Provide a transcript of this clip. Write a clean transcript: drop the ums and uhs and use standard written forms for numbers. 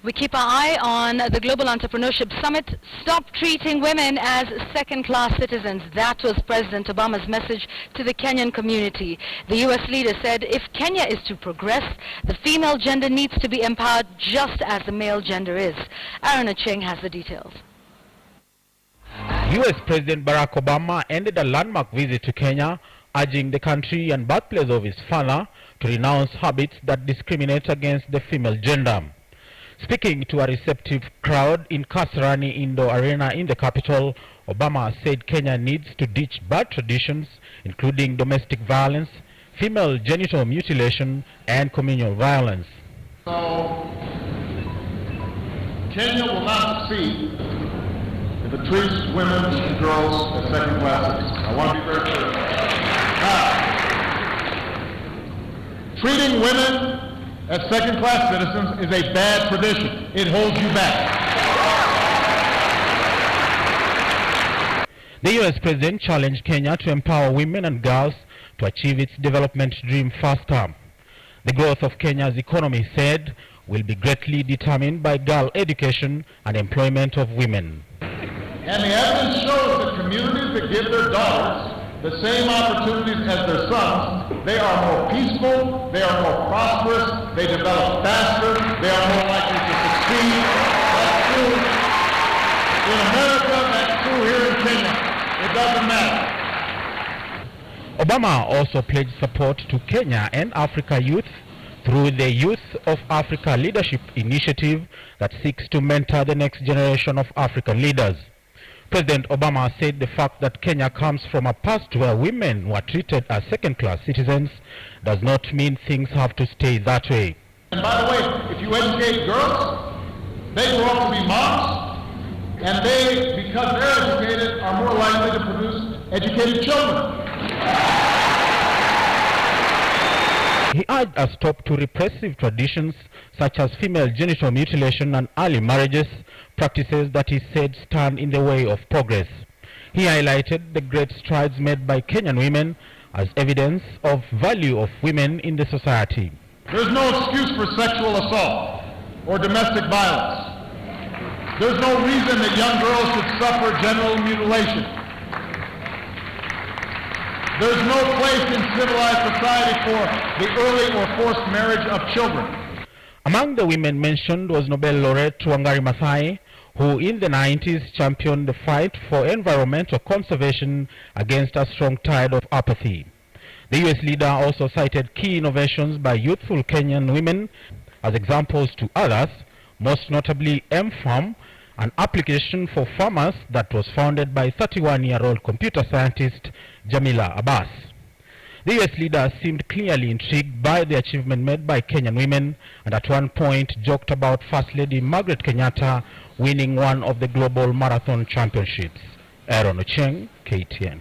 We keep our eye on the Global Entrepreneurship Summit. Stop treating women as second-class citizens. That was President Obama's message to the Kenyan community. The U.S. leader said if Kenya is to progress, the female gender needs to be empowered just as the male gender is. Aaron Acheng has the details. U.S. President Barack Obama ended a landmark visit to Kenya, urging the country and birthplace of his father to renounce habits that discriminate against the female gender. Speaking to a receptive crowd in Kasarani Indoor Arena in the capital, Obama said Kenya needs to ditch bad traditions, including domestic violence, female genital mutilation, and communal violence. So, Kenya will not succeed if it treats women and girls as second-class citizens. I want to be very clear. Now, treating women as second-class citizens is a bad tradition. It holds you back. The U.S. President challenged Kenya to empower women and girls to achieve its development dream faster. The growth of Kenya's economy, said, will be greatly determined by girl education and employment of women. And the evidence shows that communities that give their daughters the same opportunities as their sons, they are more peaceful, they are more prosperous, they develop faster, they are more likely to succeed. That's true in America, that's true here in Kenya. It doesn't matter. Obama also pledged support to Kenya and Africa youth through the Youth of Africa Leadership Initiative that seeks to mentor the next generation of African leaders. President Obama said the fact that Kenya comes from a past where women were treated as second-class citizens does not mean things have to stay that way. And by the way, if you educate girls, they grow up to be moms, and they, because they're educated, are more likely to produce educated children. He urged a stop to repressive traditions such as female genital mutilation and early marriages, practices that he said stand in the way of progress. He highlighted the great strides made by Kenyan women as evidence of value of women in the society. There's no excuse for sexual assault or domestic violence. There's no reason that young girls should suffer genital mutilation. There's no place in civilized society for the early or forced marriage of children. Among the women mentioned was Nobel laureate Wangari Maathai, who in the 90s championed the fight for environmental conservation against a strong tide of apathy. The U.S. leader also cited key innovations by youthful Kenyan women as examples to others, most notably M-Farm, an application for farmers that was founded by 31-year-old computer scientist Jamila Abbas. The U.S. leader seemed clearly intrigued by the achievement made by Kenyan women, and at one point joked about First Lady Margaret Kenyatta winning one of the global marathon championships. Aaron Acheng, KTN.